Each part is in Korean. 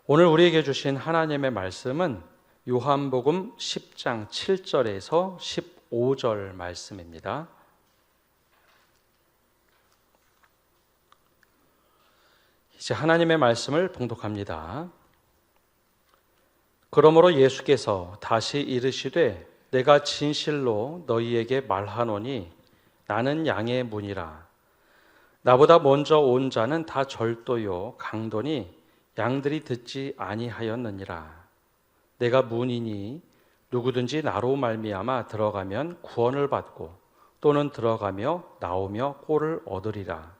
오늘 우리에게 주신 하나님의 말씀은 요한복음 10장 7절에서 15절 말씀입니다. 이제 하나님의 말씀을 봉독합니다. 그러므로 예수께서 다시 이르시되 내가 진실로 너희에게 말하노니 나는 양의 문이라. 나보다 먼저 온 자는 다 절도요 강도니 양들이 듣지 아니하였느니라. 내가 문이니 누구든지 나로 말미암아 들어가면 구원을 받고 또는 들어가며 나오며 꼴을 얻으리라.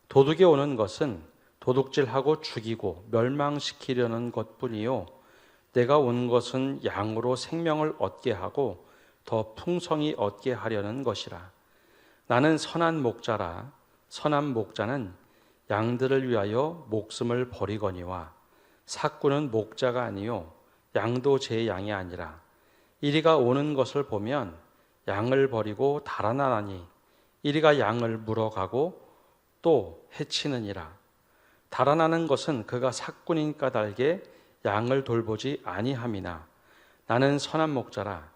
도둑이 오는 것은 도둑질하고 죽이고 멸망시키려는 것뿐이요 내가 온 것은 양으로 생명을 얻게 하고 더 풍성히 얻게 하려는 것이라. 나는 선한 목자라. 선한 목자는 양들을 위하여 목숨을 버리거니와 삭구는 목자가 아니요 양도 제 양이 아니라. 이리가 오는 것을 보면 양을 버리고 달아나나니 이리가 양을 물어가고 또 해치느니라. 달아나는 것은 그가 삭군인 까닭에 양을 돌보지 아니함이나 나는 선한 목자라.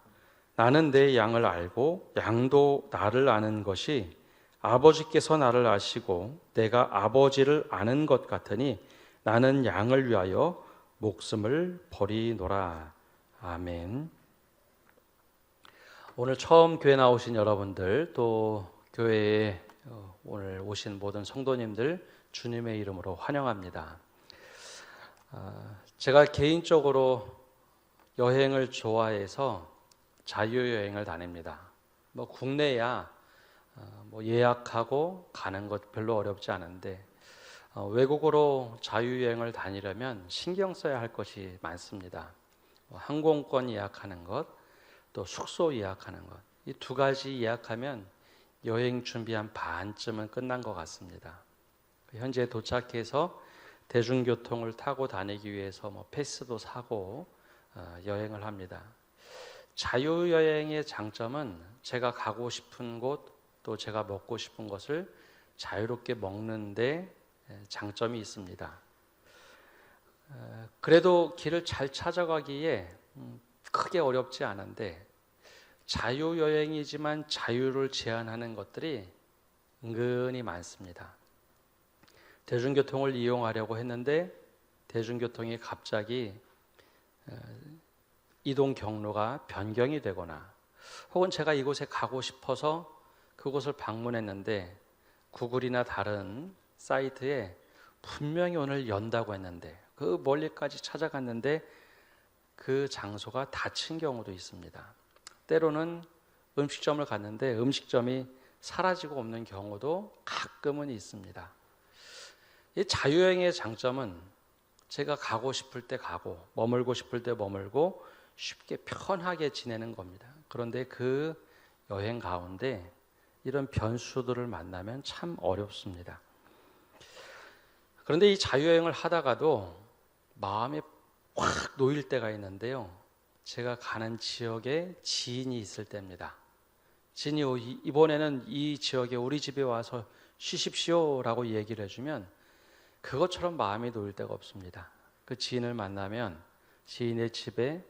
나는 내 양을 알고 양도 나를 아는 것이 아버지께서 나를 아시고 내가 아버지를 아는 것 같으니 나는 양을 위하여 목숨을 버리노라. 아멘. 오늘 처음 교회 나오신 여러분들, 또 교회에 오늘 오신 모든 성도님들 주님의 이름으로 환영합니다. 제가 개인적으로 여행을 좋아해서 자유여행을 다닙니다. 국내야 예약하고 가는 것 별로 어렵지 않은데 외국으로 자유여행을 다니려면 신경 써야 할 것이 많습니다. 항공권 예약하는 것, 또 숙소 예약하는 것, 이 두 가지 예약하면 여행 준비 한 반쯤은 끝난 것 같습니다. 현재 도착해서 대중교통을 타고 다니기 위해서 패스도 사고 여행을 합니다. 자유여행의 장점은 제가 가고 싶은 곳, 또 제가 먹고 싶은 것을 자유롭게 먹는데 장점이 있습니다. 그래도 길을 잘 찾아가기에 크게 어렵지 않은데 자유여행이지만 자유를 제한하는 것들이 은근히 많습니다. 대중교통을 이용하려고 했는데 대중교통이 갑자기 이동 경로가 변경이 되거나 혹은 제가 이곳에 가고 싶어서 그곳을 방문했는데 구글이나 다른 사이트에 분명히 오늘 연다고 했는데 그 멀리까지 찾아갔는데 그 장소가 닫힌 경우도 있습니다. 때로는 음식점을 갔는데 음식점이 사라지고 없는 경우도 가끔은 있습니다. 이 자유여행의 장점은 제가 가고 싶을 때 가고 머물고 싶을 때 머물고 쉽게 편하게 지내는 겁니다. 그런데 그 여행 가운데 이런 변수들을 만나면 참 어렵습니다. 그런데 이 자유여행을 하다가도 마음이 확 놓일 때가 있는데요. 제가 가는 지역에 지인이 있을 때입니다. 지인이 이번에는 이 지역에 우리 집에 와서 쉬십시오라고 얘기를 해주면 그것처럼 마음이 놓일 때가 없습니다. 그 지인을 만나면 지인의 집에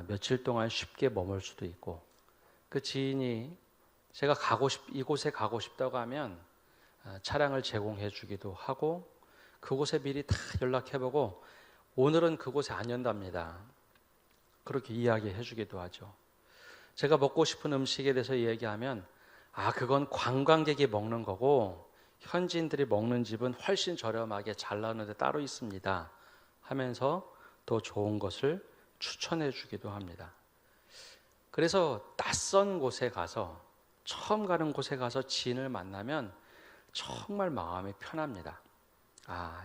며칠 동안 쉽게 머물 수도 있고 그 지인이 제가 이곳에 가고 싶다고 하면 차량을 제공해 주기도 하고 그곳에 미리 다 연락해보고 오늘은 그곳에 안 연답니다. 그렇게 이야기해 주기도 하죠. 제가 먹고 싶은 음식에 대해서 얘기하면 그건 관광객이 먹는 거고 현지인들이 먹는 집은 훨씬 저렴하게 잘 나오는 데 따로 있습니다 하면서 더 좋은 것을 추천해 주기도 합니다. 그래서 낯선 곳에 가서 처음 가는 곳에 가서 지인을 만나면 정말 마음이 편합니다.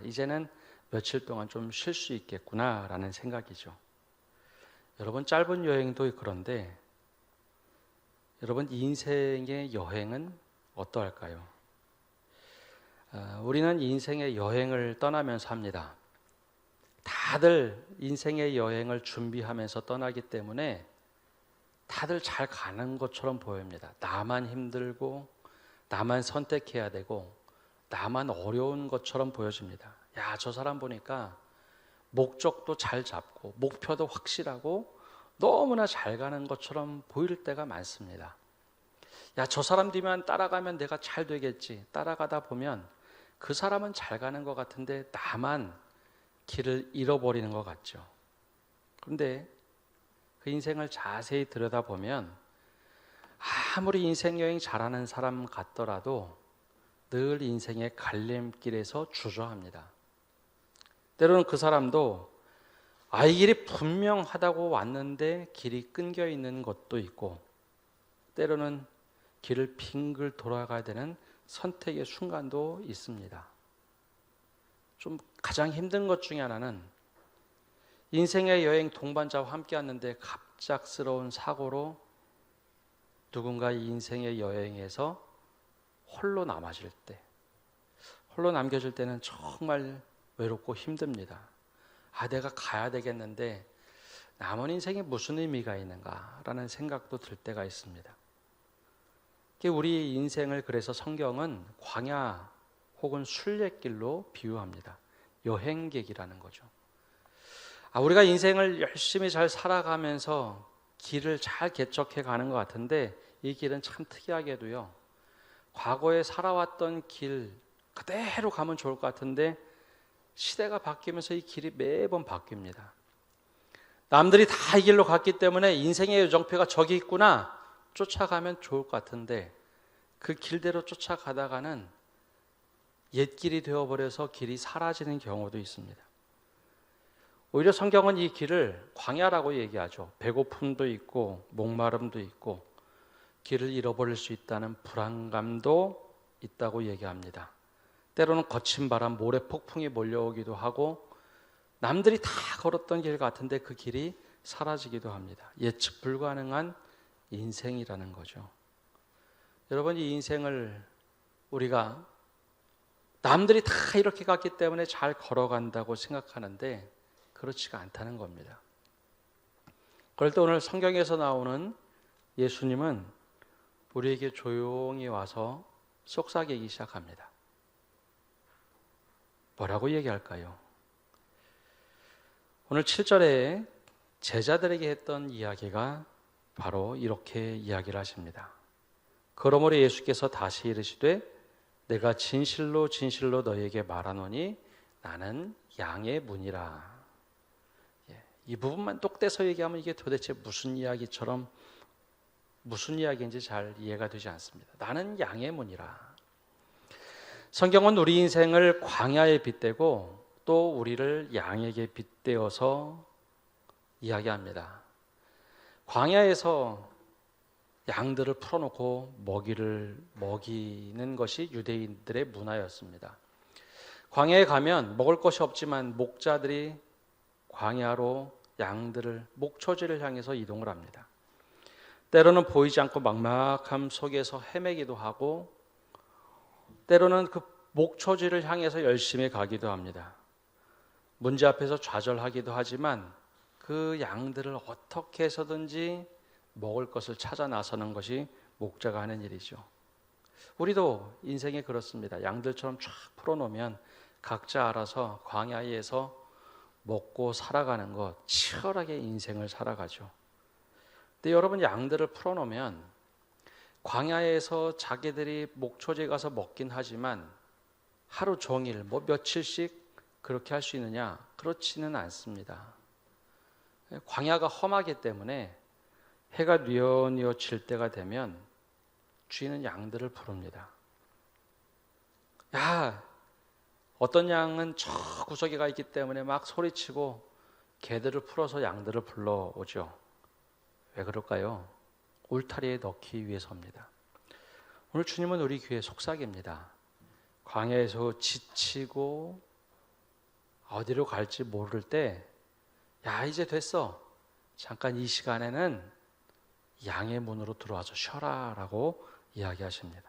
이제는 며칠 동안 좀 쉴 수 있겠구나 라는 생각이죠. 여러분 짧은 여행도 그런데 여러분 인생의 여행은 어떠할까요? 우리는 인생의 여행을 떠나면서 합니다. 다들 인생의 여행을 준비하면서 떠나기 때문에 다들 잘 가는 것처럼 보입니다. 나만 힘들고 나만 선택해야 되고 나만 어려운 것처럼 보여집니다. 저 사람 보니까 목적도 잘 잡고 목표도 확실하고 너무나 잘 가는 것처럼 보일 때가 많습니다. 야, 저 사람 뒤만 따라가면 내가 잘 되겠지. 따라가다 보면 그 사람은 잘 가는 것 같은데 나만 길을 잃어버리는 것 같죠. 그런데 그 인생을 자세히 들여다보면 아무리 인생 여행 잘하는 사람 같더라도 늘 인생의 갈림길에서 주저합니다. 때로는 그 사람도 이 길이 분명하다고 왔는데 길이 끊겨 있는 것도 있고, 때로는 길을 빙글 돌아가야 되는 선택의 순간도 있습니다. 좀 가장 힘든 것 중에 하나는 인생의 여행 동반자와 함께 왔는데 갑작스러운 사고로 누군가 인생의 여행에서 홀로 남아질 때, 홀로 남겨질 때는 정말 외롭고 힘듭니다. 내가 가야 되겠는데 남은 인생에 무슨 의미가 있는가라는 생각도 들 때가 있습니다. 우리 인생을 그래서 성경은 광야 혹은 순례길로 비유합니다. 여행객이라는 거죠. 우리가 인생을 열심히 잘 살아가면서 길을 잘 개척해 가는 것 같은데 이 길은 참 특이하게도요, 과거에 살아왔던 길 그대로 가면 좋을 것 같은데 시대가 바뀌면서 이 길이 매번 바뀝니다. 남들이 다 이 길로 갔기 때문에 인생의 요정표가 저기 있구나 쫓아가면 좋을 것 같은데 그 길대로 쫓아가다가는 옛길이 되어버려서 길이 사라지는 경우도 있습니다. 오히려 성경은 이 길을 광야라고 얘기하죠. 배고픔도 있고 목마름도 있고 길을 잃어버릴 수 있다는 불안감도 있다고 얘기합니다. 때로는 거친 바람, 모래 폭풍이 몰려오기도 하고 남들이 다 걸었던 길 같은데 그 길이 사라지기도 합니다. 예측 불가능한 인생이라는 거죠. 여러분, 이 인생을 우리가 남들이 다 이렇게 갔기 때문에 잘 걸어간다고 생각하는데 그렇지가 않다는 겁니다. 그럴 때 오늘 성경에서 나오는 예수님은 우리에게 조용히 와서 속삭이기 시작합니다. 뭐라고 얘기할까요? 오늘 7절에 제자들에게 했던 이야기가 바로 이렇게 이야기를 하십니다. 그러므로 예수께서 다시 이르시되 내가 진실로 진실로 너희에게 말하노니 나는 양의 문이라. 이 부분만 똑 떼서 얘기하면 이게 도대체 무슨 이야기인지 잘 이해가 되지 않습니다. 나는 양의 문이라. 성경은 우리 인생을 광야에 빗대고 또 우리를 양에게 빗대어서 이야기합니다. 광야에서 양들을 풀어놓고 먹이는 것이 유대인들의 문화였습니다. 광야에 가면 먹을 것이 없지만 목자들이 광야로 양들을 목초지를 향해서 이동을 합니다. 때로는 보이지 않고 막막함 속에서 헤매기도 하고 때로는 그 목초지를 향해서 열심히 가기도 합니다. 문제 앞에서 좌절하기도 하지만 그 양들을 어떻게 해서든지 먹을 것을 찾아 나서는 것이 목자가 하는 일이죠. 우리도 인생에 그렇습니다. 양들처럼 쫙 풀어놓으면 각자 알아서 광야에서 먹고 살아가는 것, 치열하게 인생을 살아가죠. 근데 여러분, 양들을 풀어놓으면 광야에서 자기들이 목초지에 가서 먹긴 하지만 하루 종일 며칠씩 그렇게 할 수 있느냐? 그렇지는 않습니다. 광야가 험하기 때문에 해가 뉘어뉘어 질 때가 되면 주인은 양들을 부릅니다. 야, 어떤 양은 저 구석에 가 있기 때문에 막 소리치고 개들을 풀어서 양들을 불러오죠. 왜 그럴까요? 울타리에 넣기 위해서입니다. 오늘 주님은 우리 귀에 속삭입니다. 광야에서 지치고 어디로 갈지 모를 때, 야, 이제 됐어. 잠깐 이 시간에는 양의 문으로 들어와서 쉬어라 라고 이야기하십니다.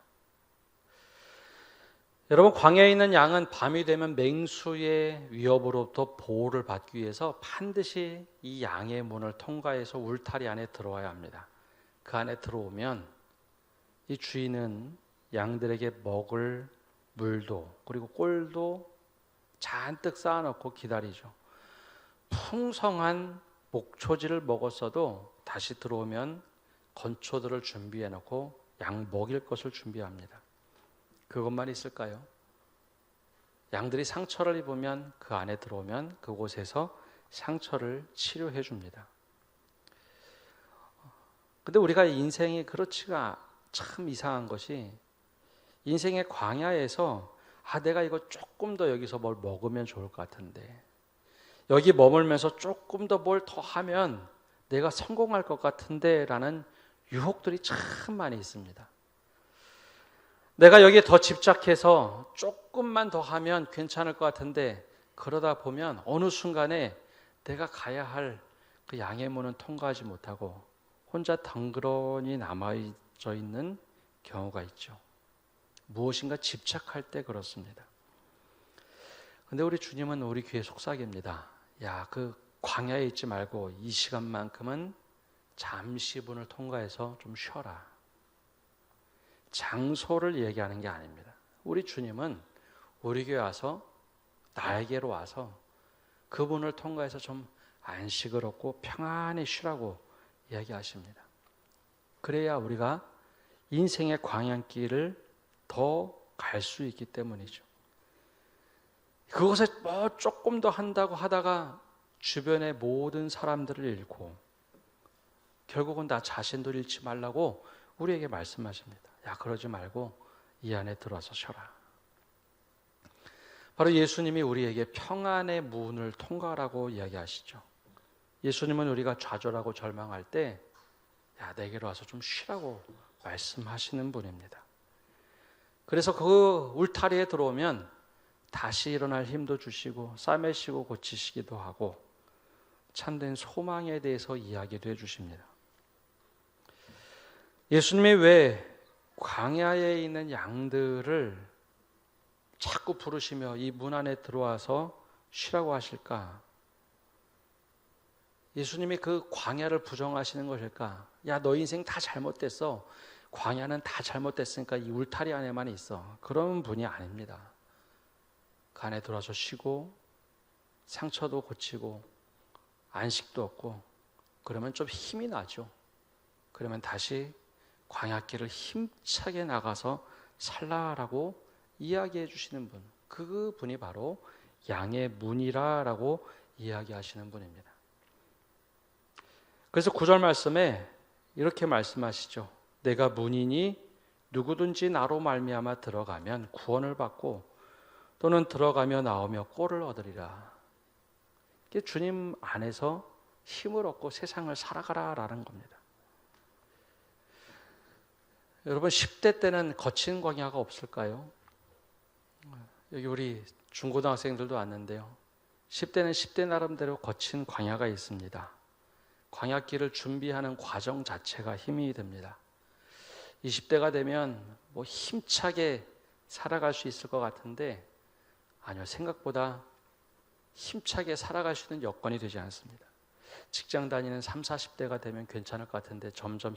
여러분, 광야에 있는 양은 밤이 되면 맹수의 위협으로부터 보호를 받기 위해서 반드시 이 양의 문을 통과해서 울타리 안에 들어와야 합니다. 그 안에 들어오면 이 주인은 양들에게 먹을 물도 그리고 꼴도 잔뜩 쌓아놓고 기다리죠. 풍성한 목초지를 먹었어도 다시 들어오면 건초들을 준비해 놓고 양 먹일 것을 준비합니다. 그것만 있을까요? 양들이 상처를 입으면 그 안에 들어오면 그곳에서 상처를 치료해 줍니다. 근데 우리가 인생이 그렇지가 참 이상한 것이 인생의 광야에서 내가 이거 조금 더 여기서 뭘 먹으면 좋을 것 같은데 여기 머물면서 조금 더 뭘 더 하면 내가 성공할 것 같은데 라는 유혹들이 참 많이 있습니다. 내가 여기에 더 집착해서 조금만 더 하면 괜찮을 것 같은데 그러다 보면 어느 순간에 내가 가야 할 그 양의 문은 통과하지 못하고 혼자 덩그러니 남아져 있는 경우가 있죠. 무엇인가 집착할 때 그렇습니다. 근데 우리 주님은 우리 귀에 속삭입니다. 야, 그 광야에 있지 말고 이 시간만큼은 잠시 문을 통과해서 좀 쉬어라. 장소를 얘기하는 게 아닙니다. 우리 주님은 우리 교회 와서 나에게로 와서 그분을 통과해서 좀 안식을 얻고 평안히 쉬라고 이야기하십니다. 그래야 우리가 인생의 광야길을 더 갈 수 있기 때문이죠. 그것에 뭐 조금 더 한다고 하다가 주변의 모든 사람들을 잃고 결국은 나 자신도 잃지 말라고 우리에게 말씀하십니다. 야, 그러지 말고 이 안에 들어와서 쉬어라. 바로 예수님이 우리에게 평안의 문을 통과하라고 이야기하시죠. 예수님은 우리가 좌절하고 절망할 때 야, 내게로 와서 좀 쉬라고 말씀하시는 분입니다. 그래서 그 울타리에 들어오면 다시 일어날 힘도 주시고 싸매시고 고치시기도 하고 참된 소망에 대해서 이야기도 해주십니다. 예수님이 왜 광야에 있는 양들을 자꾸 부르시며 이 문 안에 들어와서 쉬라고 하실까? 예수님이 그 광야를 부정하시는 것일까? 야, 너 인생 다 잘못됐어. 광야는 다 잘못됐으니까 이 울타리 안에만 있어. 그런 분이 아닙니다. 그 안에 들어와서 쉬고 상처도 고치고 안식도 얻고 그러면 좀 힘이 나죠. 그러면 다시 광야길을 힘차게 나가서 살라라고 이야기해 주시는 분, 그 분이 바로 양의 문이라라고 이야기하시는 분입니다. 그래서 9절 말씀에 이렇게 말씀하시죠. 내가 문이니 누구든지 나로 말미암아 들어가면 구원을 받고 또는 들어가며 나오며 꼴을 얻으리라. 이게 주님 안에서 힘을 얻고 세상을 살아가라라는 겁니다. 여러분 10대 때는 거친 광야가 없을까요? 여기 우리 중고등학생들도 왔는데요. 10대는 10대 나름대로 거친 광야가 있습니다. 광야길을 준비하는 과정 자체가 힘이 됩니다. 20대가 되면 뭐 힘차게 살아갈 수 있을 것 같은데 아니요, 생각보다 힘차게 살아갈 수 있는 여건이 되지 않습니다. 직장 다니는 30, 40대가 되면 괜찮을 것 같은데 점점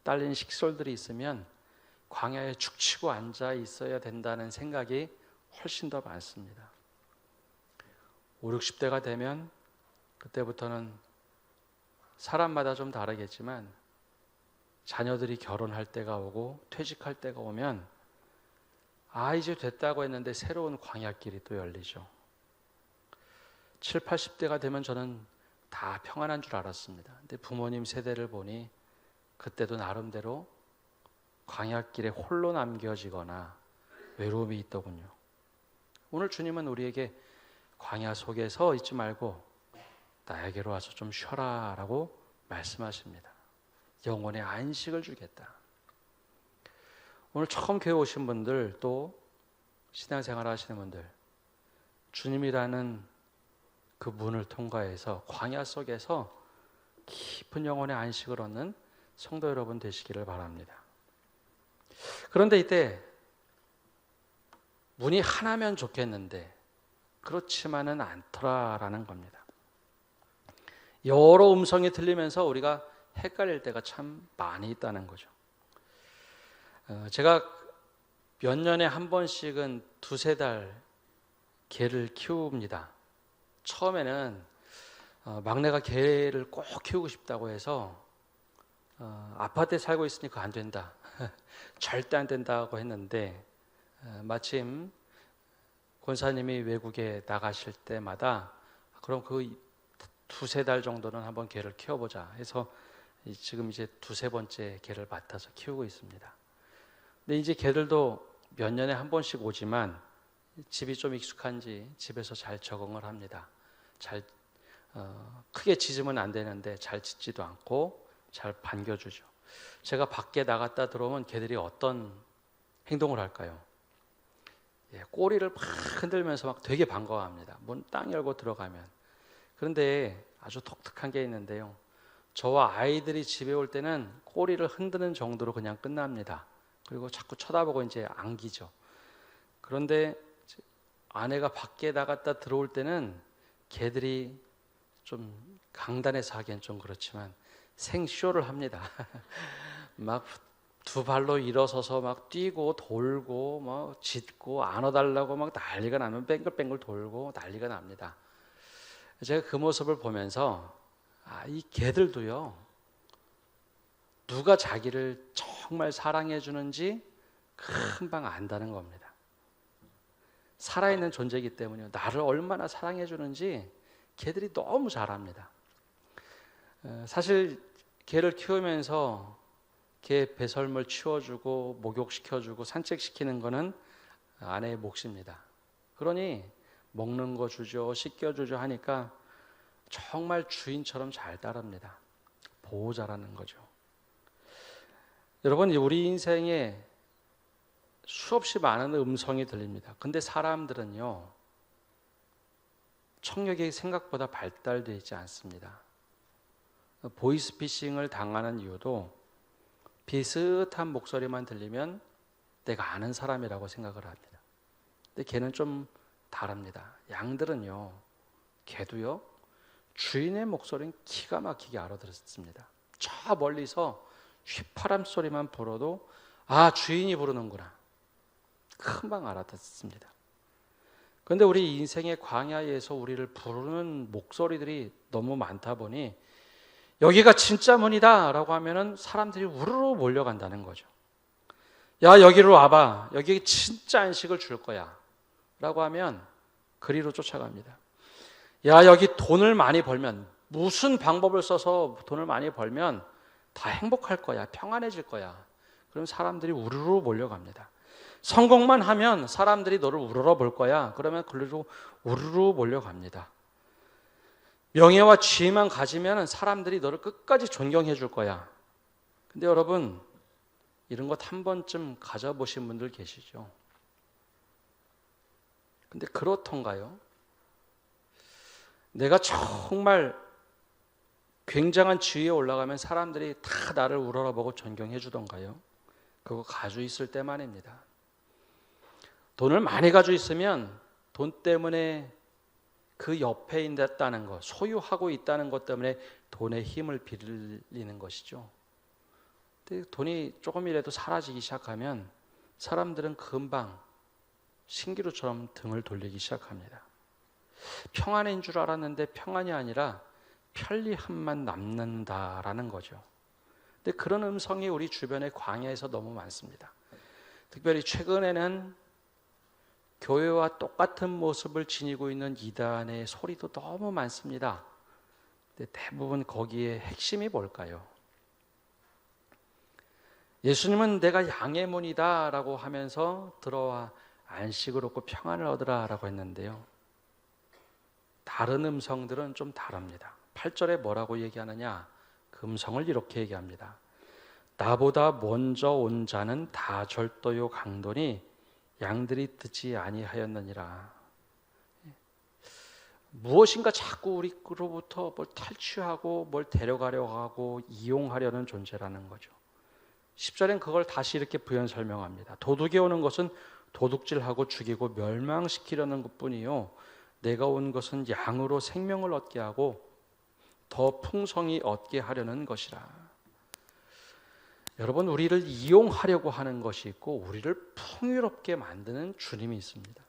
딸린 식솔들이 있으면 광야에 축치고 앉아 있어야 된다는 생각이 훨씬 더 많습니다. 5, 60대가 되면 그때부터는 사람마다 좀 다르겠지만 자녀들이 결혼할 때가 오고 퇴직할 때가 오면 이제 됐다고 했는데 새로운 광야길이 또 열리죠. 7, 80대가 되면 저는 다 평안한 줄 알았습니다. 근데 부모님 세대를 보니 그때도 나름대로 광야길에 홀로 남겨지거나 외로움이 있더군요. 오늘 주님은 우리에게 광야 속에서 있지 말고 나에게로 와서 좀 쉬어라 라고 말씀하십니다. 영혼의 안식을 주겠다. 오늘 처음 교회 오신 분들 또 신앙생활 하시는 분들 주님이라는 그 문을 통과해서 광야 속에서 깊은 영혼의 안식을 얻는 성도 여러분 되시기를 바랍니다. 그런데 이때 문이 하나면 좋겠는데 그렇지만은 않더라라는 겁니다. 여러 음성이 들리면서 우리가 헷갈릴 때가 참 많이 있다는 거죠. 제가 몇 년에 한 번씩은 2-3달 개를 키웁니다. 처음에는 막내가 개를 꼭 키우고 싶다고 해서 아파트에 살고 있으니까 안 된다. 절대 안 된다고 했는데 마침 권사님이 외국에 나가실 때마다 그럼 그 두세 달 정도는 한번 개를 키워보자 해서 지금 이제 두세 번째 개를 맡아서 키우고 있습니다. 근데 이제 개들도 몇 년에 한 번씩 오지만 집이 좀 익숙한지 집에서 잘 적응을 합니다. 잘 크게 짖으면 안 되는데 잘 짖지도 않고 잘 반겨주죠. 제가 밖에 나갔다 들어오면 개들이 어떤 행동을 할까요? 꼬리를 막 흔들면서 막 되게 반가워합니다. 문 딱 열고 들어가면. 그런데 아주 독특한 게 있는데요. 저와 아이들이 집에 올 때는 꼬리를 흔드는 정도로 그냥 끝납니다. 그리고 자꾸 쳐다보고 이제 안기죠. 그런데 아내가 밖에 나갔다 들어올 때는 개들이 좀 강단에서 하기엔 좀 그렇지만 생쇼를 합니다. 막 두 발로 일어서서 막 뛰고 돌고 막 짖고 안아달라고 막 난리가 나면 뱅글뱅글 돌고 난리가 납니다. 제가 그 모습을 보면서 이 개들도요, 누가 자기를 정말 사랑해 주는지 금방 안다는 겁니다. 살아있는 존재이기 때문에 나를 얼마나 사랑해 주는지 개들이 너무 잘 압니다. 사실 개를 키우면서 개 배설물 치워주고 목욕시켜주고 산책시키는 거는 아내의 몫입니다. 그러니 먹는 거 주죠, 씻겨주죠 하니까 정말 주인처럼 잘 따릅니다. 보호자라는 거죠. 여러분, 우리 인생에 수없이 많은 음성이 들립니다. 근데 사람들은요, 청력이 생각보다 발달되어 있지 않습니다. 보이스피싱을 당하는 이유도 비슷한 목소리만 들리면 내가 아는 사람이라고 생각을 합니다. 근데 개는 좀 다릅니다. 양들은요, 개도요, 주인의 목소리는 기가 막히게 알아들었습니다. 저 멀리서 휘파람 소리만 불어도 주인이 부르는구나. 금방 알아듣습니다. 그런데 우리 인생의 광야에서 우리를 부르는 목소리들이 너무 많다 보니 여기가 진짜 문이다 라고 하면은 사람들이 우르르 몰려간다는 거죠. 야, 여기로 와봐. 여기 진짜 안식을 줄 거야 라고 하면 그리로 쫓아갑니다. 야, 여기 돈을 많이 벌면, 무슨 방법을 써서 돈을 많이 벌면 다 행복할 거야, 평안해질 거야. 그럼 사람들이 우르르 몰려갑니다. 성공만 하면 사람들이 너를 우러러 볼 거야. 그러면 그리로 우르르 몰려갑니다. 명예와 지위만 가지면 사람들이 너를 끝까지 존경해 줄 거야. 근데 여러분, 이런 것 한 번쯤 가져보신 분들 계시죠? 근데 그렇던가요? 내가 정말 굉장한 지위에 올라가면 사람들이 다 나를 우러러보고 존경해 주던가요? 그거 가지고 있을 때만입니다. 돈을 많이 가지고 있으면 돈 때문에 그 옆에 있다는 것, 소유하고 있다는 것 때문에 돈의 힘을 빌리는 것이죠. 근데 돈이 조금이라도 사라지기 시작하면 사람들은 금방 신기루처럼 등을 돌리기 시작합니다. 평안인 줄 알았는데 평안이 아니라 편리함만 남는다라는 거죠. 근데 그런 음성이 우리 주변의 광야에서 너무 많습니다. 특별히 최근에는 교회와 똑같은 모습을 지니고 있는 이단의 소리도 너무 많습니다. 근데 대부분 거기에 핵심이 뭘까요? 예수님은 내가 양의 문이다 라고 하면서 들어와 안식을 얻고 평안을 얻으라 라고 했는데요. 다른 음성들은 좀 다릅니다. 8절에 뭐라고 얘기하느냐? 그 음성을 이렇게 얘기합니다. 나보다 먼저 온 자는 다 절도요 강도니 양들이 듣지 아니하였느니라. 무엇인가 자꾸 우리로부터 뭘 탈취하고 뭘 데려가려고 하고 이용하려는 존재라는 거죠. 10절엔 그걸 다시 이렇게 부연 설명합니다. 도둑이 오는 것은 도둑질하고 죽이고 멸망시키려는 것뿐이요 내가 온 것은 양으로 생명을 얻게 하고 더 풍성히 얻게 하려는 것이라. 여러분, 우리를 이용하려고 하는 것이 있고 우리를 풍요롭게 만드는 주님이 있습니다.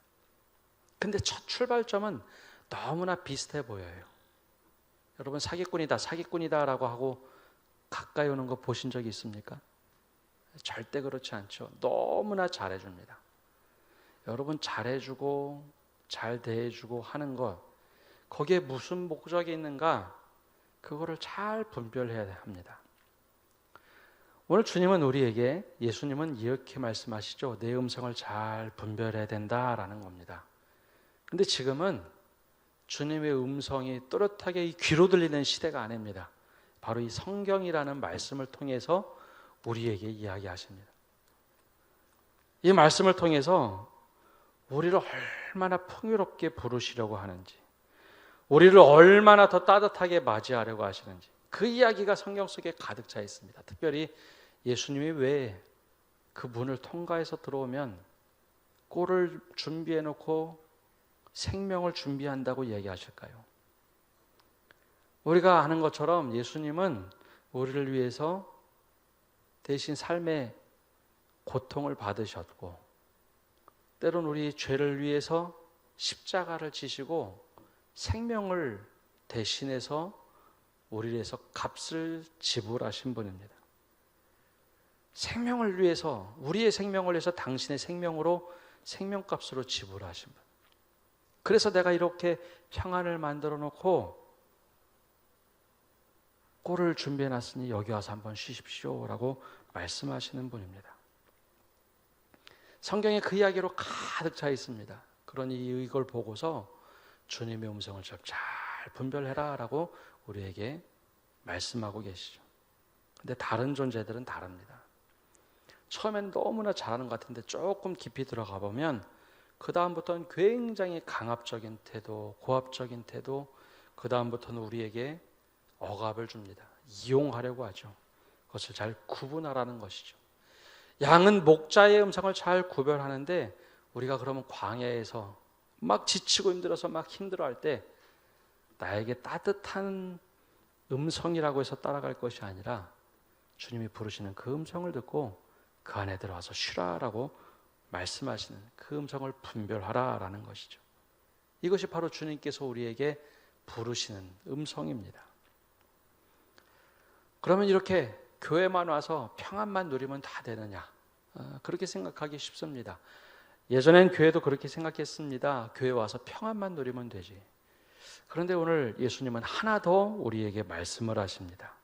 근데 첫 출발점은 너무나 비슷해 보여요. 여러분 사기꾼이다, 사기꾼이다라고 하고 가까이 오는 거 보신 적이 있습니까? 절대 그렇지 않죠. 너무나 잘해줍니다. 여러분 잘해주고 잘 대해주고 하는 것, 거기에 무슨 목적이 있는가, 그거를 잘 분별해야 합니다. 오늘 주님은 우리에게, 예수님은 이렇게 말씀하시죠. 내 음성을 잘 분별해야 된다라는 겁니다. 근데 지금은 주님의 음성이 또렷하게 이 귀로 들리는 시대가 아닙니다. 바로 이 성경이라는 말씀을 통해서 우리에게 이야기하십니다. 이 말씀을 통해서 우리를 얼마나 풍요롭게 부르시려고 하는지, 우리를 얼마나 더 따뜻하게 맞이하려고 하시는지, 그 이야기가 성경 속에 가득 차 있습니다. 특별히 예수님이 왜 그 문을 통과해서 들어오면 꼴을 준비해 놓고 생명을 준비한다고 이야기하실까요? 우리가 아는 것처럼 예수님은 우리를 위해서 대신 삶의 고통을 받으셨고, 때론 우리 죄를 위해서 십자가를 지시고 생명을 대신해서 우리를 위해서 값을 지불하신 분입니다. 생명을 위해서, 우리의 생명을 위해서 당신의 생명으로, 생명값으로 지불하신 분. 그래서 내가 이렇게 평안을 만들어 놓고 꼴을 준비해 놨으니 여기 와서 한번 쉬십시오 라고 말씀하시는 분입니다. 성경에 그 이야기로 가득 차 있습니다. 그러니 이걸 보고서 주님의 음성을 잘 분별해라 라고 우리에게 말씀하고 계시죠. 근데 다른 존재들은 다릅니다. 처음엔 너무나 잘하는 것 같은데 조금 깊이 들어가 보면 그 다음부터는 굉장히 강압적인 태도, 고압적인 태도, 그 다음부터는 우리에게 억압을 줍니다. 이용하려고 하죠. 그것을 잘 구분하라는 것이죠. 양은 목자의 음성을 잘 구별하는데, 우리가 그러면 광야에서 막 지치고 힘들어서 막 힘들어할 때 나에게 따뜻한 음성이라고 해서 따라갈 것이 아니라 주님이 부르시는 그 음성을 듣고 그 안에 들어와서 쉬라라고 말씀하시는 그 음성을 분별하라라는 것이죠. 이것이 바로 주님께서 우리에게 부르시는 음성입니다. 그러면 이렇게 교회만 와서 평안만 누리면 다 되느냐? 그렇게 생각하기 쉽습니다. 예전엔 교회도 그렇게 생각했습니다. 교회 와서 평안만 누리면 되지. 그런데 오늘 예수님은 하나 더 우리에게 말씀을 하십니다.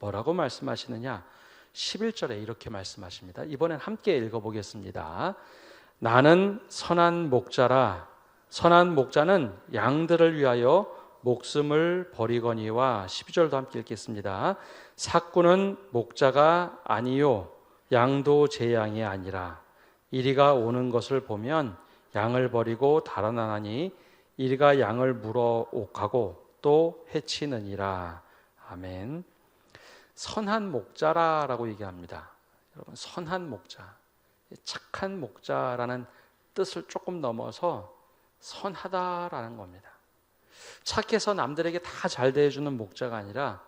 뭐라고 말씀하시느냐? 11절에 이렇게 말씀하십니다. 이번엔 함께 읽어보겠습니다. 나는 선한 목자라. 선한 목자는 양들을 위하여 목숨을 버리거니와. 12절도 함께 읽겠습니다. 삭구는 목자가 아니요 양도 제 양이 아니라 이리가 오는 것을 보면 양을 버리고 달아나니 이리가 양을 물어 옥하고 또 해치느니라. 아멘. 선한 목자라고 얘기합니다. 여러분, 선한 목자, 착한 목자라는 뜻을 조금 넘어서 선하다라는 겁니다. 착해서 남들에게 다 잘 대해주는 목자가 아니라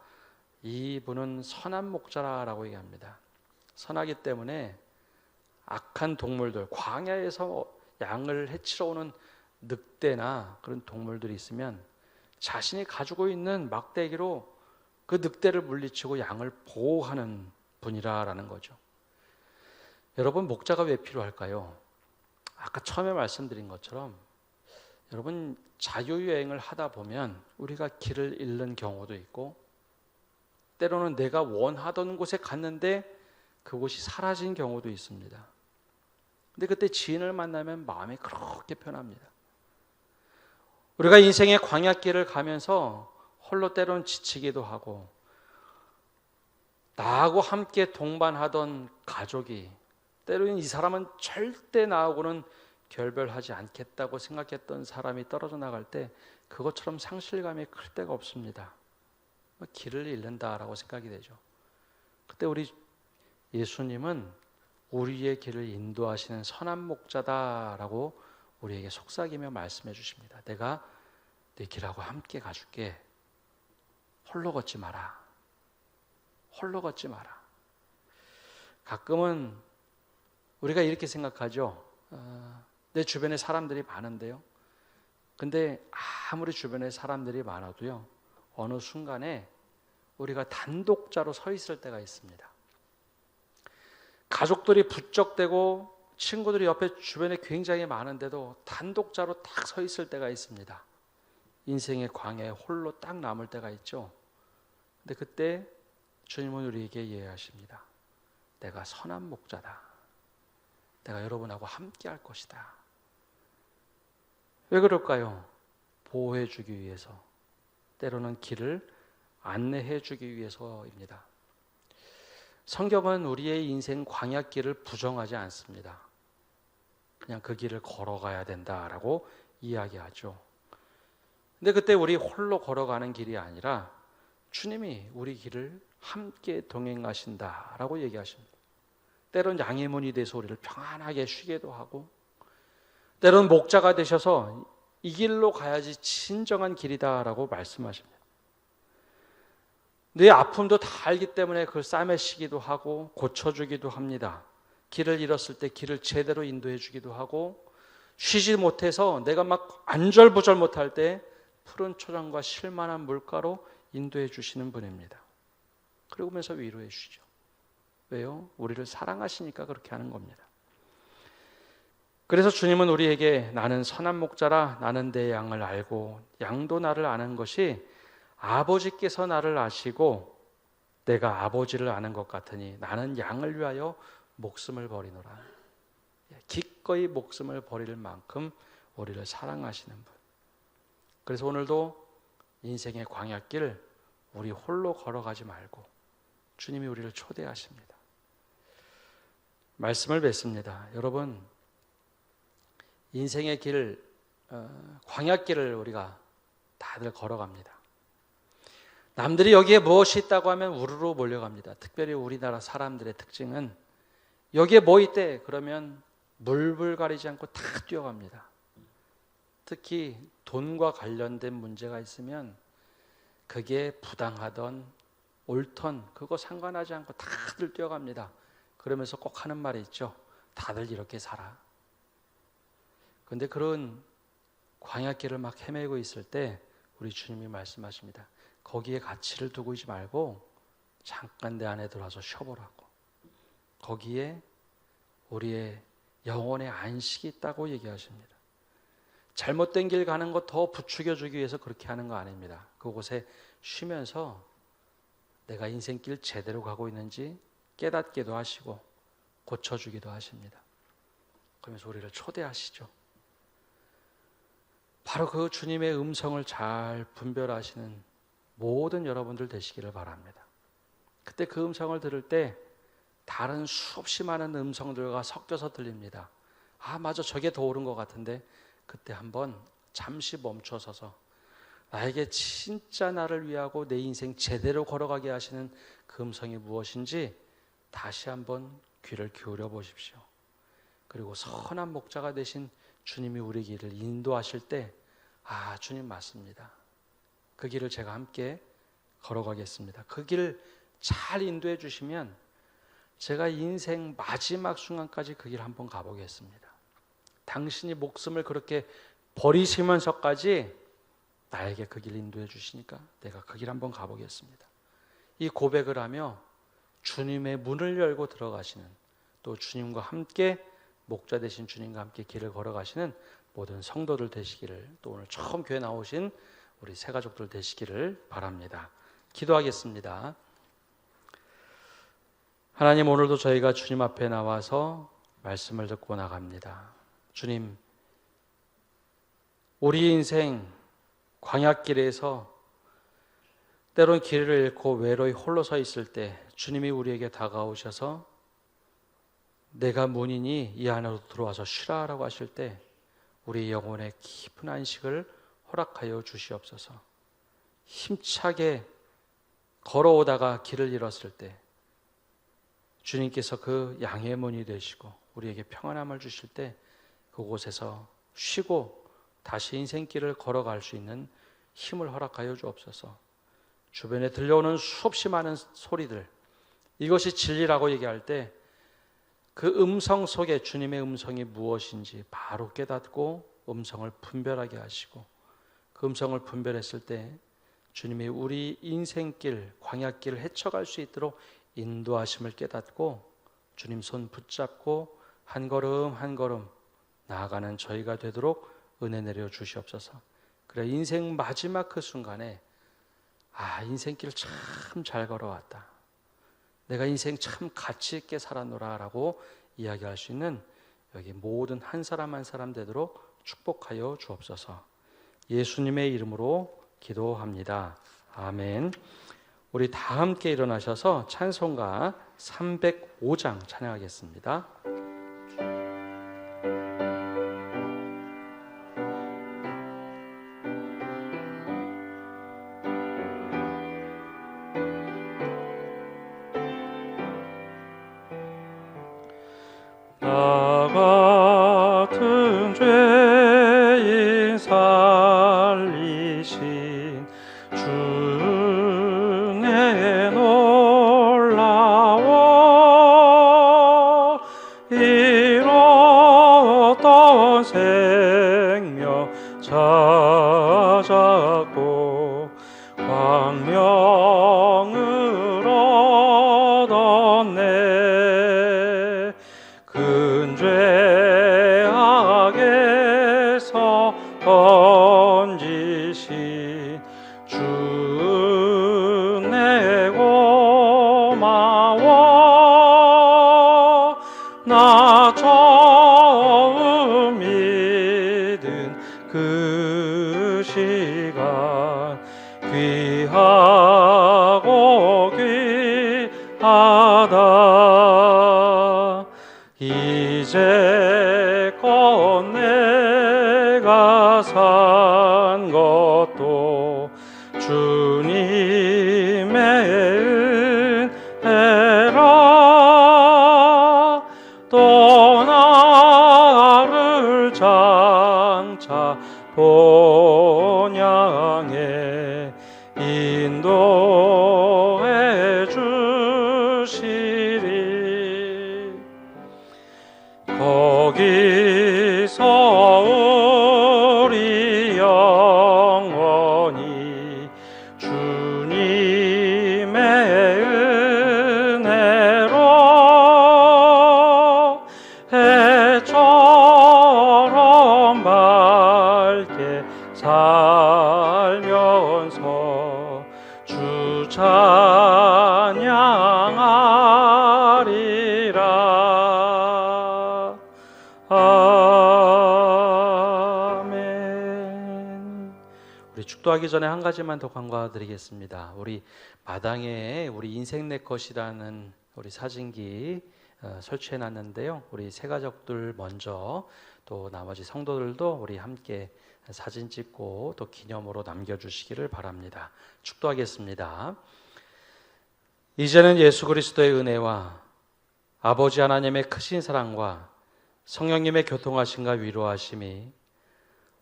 이분은 선한 목자라고 얘기합니다. 선하기 때문에 악한 동물들, 광야에서 양을 해치러 오는 늑대나 그런 동물들이 있으면 자신이 가지고 있는 막대기로 그 늑대를 물리치고 양을 보호하는 분이라는 거죠. 여러분, 목자가 왜 필요할까요? 아까 처음에 말씀드린 것처럼 여러분, 자유여행을 하다 보면 우리가 길을 잃는 경우도 있고, 때로는 내가 원하던 곳에 갔는데 그곳이 사라진 경우도 있습니다. 근데 그때 지인을 만나면 마음이 그렇게 편합니다. 우리가 인생의 광야길을 가면서 홀로 때론 지치기도 하고, 나하고 함께 동반하던 가족이 때로는 이 사람은 절대 나하고는 결별하지 않겠다고 생각했던 사람이 떨어져 나갈 때 그것처럼 상실감이 클 데가 없습니다. 길을 잃는다라고 생각이 되죠. 그때 우리 예수님은 우리의 길을 인도하시는 선한 목자다라고 우리에게 속삭이며 말씀해 주십니다. 내가 내 길하고 함께 가줄게. 홀로 걷지 마라. 홀로 걷지 마라. 가끔은 우리가 이렇게 생각하죠. 내 주변에 사람들이 많은데요. 근데 아무리 주변에 사람들이 많아도요, 어느 순간에 우리가 단독자로 서 있을 때가 있습니다. 가족들이 부쩍대고 친구들이 옆에 주변에 굉장히 많은데도 단독자로 딱 서 있을 때가 있습니다. 인생의 광야에 홀로 딱 남을 때가 있죠. 근데 그때 주님은 우리에게 이해하십니다. 내가 선한 목자다. 내가 여러분하고 함께 할 것이다. 왜 그럴까요? 보호해 주기 위해서, 때로는 길을 안내해 주기 위해서입니다. 성경은 우리의 인생 광야길을 부정하지 않습니다. 그냥 그 길을 걸어가야 된다라고 이야기하죠. 근데 그때 우리 홀로 걸어가는 길이 아니라 주님이 우리 길을 함께 동행하신다라고 얘기하십니다. 때론 양의 문이 돼서 우리를 평안하게 쉬게도 하고, 때론 목자가 되셔서 이 길로 가야지 진정한 길이다라고 말씀하십니다. 내 아픔도 다 알기 때문에 그걸 싸매시기도 하고 고쳐주기도 합니다. 길을 잃었을 때 길을 제대로 인도해 주기도 하고, 쉬지 못해서 내가 막 안절부절 못할 때 푸른 초장과 실만한 물가로 인도해 주시는 분입니다. 그러면서 위로해 주시죠. 왜요? 우리를 사랑하시니까 그렇게 하는 겁니다. 그래서 주님은 우리에게 나는 선한 목자라, 나는 내 양을 알고 양도 나를 아는 것이 아버지께서 나를 아시고 내가 아버지를 아는 것 같으니 나는 양을 위하여 목숨을 버리노라. 기꺼이 목숨을 버릴 만큼 우리를 사랑하시는 분. 그래서 오늘도 인생의 광야길 우리 홀로 걸어가지 말고 주님이 우리를 초대하십니다. 말씀을 뵙습니다. 여러분, 인생의 길, 광야길을 우리가 다들 걸어갑니다. 남들이 여기에 무엇이 있다고 하면 우르르 몰려갑니다. 특별히 우리나라 사람들의 특징은 여기에 뭐 있대? 그러면 물불 가리지 않고 다 뛰어갑니다. 특히 돈과 관련된 문제가 있으면 그게 부당하던 옳던 그거 상관하지 않고 다들 뛰어갑니다. 그러면서 꼭 하는 말이 있죠. 다들 이렇게 살아. 그런데 그런 광야길을 막 헤매고 있을 때 우리 주님이 말씀하십니다. 거기에 가치를 두고 있지 말고 잠깐 내 안에 들어와서 쉬어보라고. 거기에 우리의 영혼의 안식이 있다고 얘기하십니다. 잘못된 길 가는 거 더 부추겨주기 위해서 그렇게 하는 거 아닙니다. 그곳에 쉬면서 내가 인생길 제대로 가고 있는지 깨닫기도 하시고 고쳐주기도 하십니다. 그러면서 우리를 초대하시죠. 바로 그 주님의 음성을 잘 분별하시는 모든 여러분들 되시기를 바랍니다. 그때 그 음성을 들을 때 다른 수없이 많은 음성들과 섞여서 들립니다. 아, 맞아, 저게 더 옳은 것 같은데. 그때 한번 잠시 멈춰서서 나에게 진짜 나를 위하고 내 인생 제대로 걸어가게 하시는 그 음성이 무엇인지 다시 한번 귀를 기울여 보십시오. 그리고 선한 목자가 되신 주님이 우리 길을 인도하실 때, 아, 주님 맞습니다. 그 길을 제가 함께 걸어가겠습니다. 그 길을 잘 인도해 주시면 제가 인생 마지막 순간까지 그 길 한번 가보겠습니다. 당신이 목숨을 그렇게 버리시면서까지 나에게 그 길 인도해 주시니까 내가 그 길 한번 가보겠습니다. 이 고백을 하며 주님의 문을 열고 들어가시는, 또 주님과 함께 목자 되신 주님과 함께 길을 걸어가시는 모든 성도들 되시기를, 또 오늘 처음 교회 나오신 우리 새 가족들 되시기를 바랍니다. 기도하겠습니다. 하나님, 오늘도 저희가 주님 앞에 나와서 말씀을 듣고 나갑니다. 주님, 우리 인생 광야길에서 때론 길을 잃고 외로이 홀로 서 있을 때 주님이 우리에게 다가오셔서 내가 문이니 이 안으로 들어와서 쉬라라고 하실 때 우리 영혼의 깊은 안식을 허락하여 주시옵소서. 힘차게 걸어오다가 길을 잃었을 때 주님께서 그 양의 문이 되시고 우리에게 평안함을 주실 때 그곳에서 쉬고 다시 인생길을 걸어갈 수 있는 힘을 허락하여 주옵소서. 주변에 들려오는 수없이 많은 소리들, 이것이 진리라고 얘기할 때 그 음성 속에 주님의 음성이 무엇인지 바로 깨닫고 음성을 분별하게 하시고, 그 음성을 분별했을 때 주님이 우리 인생길, 광야길을 헤쳐갈 수 있도록 인도하심을 깨닫고 주님 손 붙잡고 한 걸음 한 걸음 나아가는 저희가 되도록 은혜 내려 주시옵소서. 그래, 인생 마지막 그 순간에 인생길 참 잘 걸어왔다, 내가 인생 참 가치 있게 살았노라 라고 이야기할 수 있는 여기 모든 한 사람 한 사람 되도록 축복하여 주옵소서. 예수님의 이름으로 기도합니다. 아멘. 우리 다 함께 일어나셔서 찬송가 305장 찬양하겠습니다. 나 같은 죄인 살리신 주의 놀라워 잃었던 생명 찾았고 광명을 얻었네. 큰 죄악에서 건지신 주 내 고마워. 나 처음 믿은 그 시간 귀하고 귀하다. 이제껏 내가 산 것도 주님의 은혜라. 또 나를 장차 본향에 인도해 주시리. 거기서 우리 영원히 주님의 은혜로 해처럼 밝게 살면서 주 찬양하리라. 아멘. 우리 축도하기 전에 한 가지만 더 간과드리겠습니다. 우리 마당에 우리 인생 내 것이라는 우리 사진기 설치해 놨는데요. 우리 새 가족들 먼저 또 나머지 성도들도 우리 함께 사진 찍고 또 기념으로 남겨주시기를 바랍니다. 축도하겠습니다. 이제는 예수 그리스도의 은혜와 아버지 하나님의 크신 사랑과 성령님의 교통하심과 위로하심이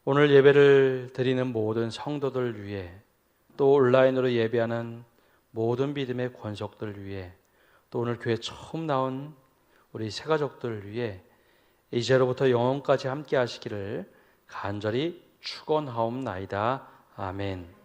오늘 예배를 드리는 모든 성도들 위해 또 온라인으로 예배하는 모든 믿음의 권속들 위해 또 오늘 교회 처음 나온 우리 새가족들 위해 이제로부터 영원까지 함께 하시기를 간절히 축원하옵나이다. 아멘.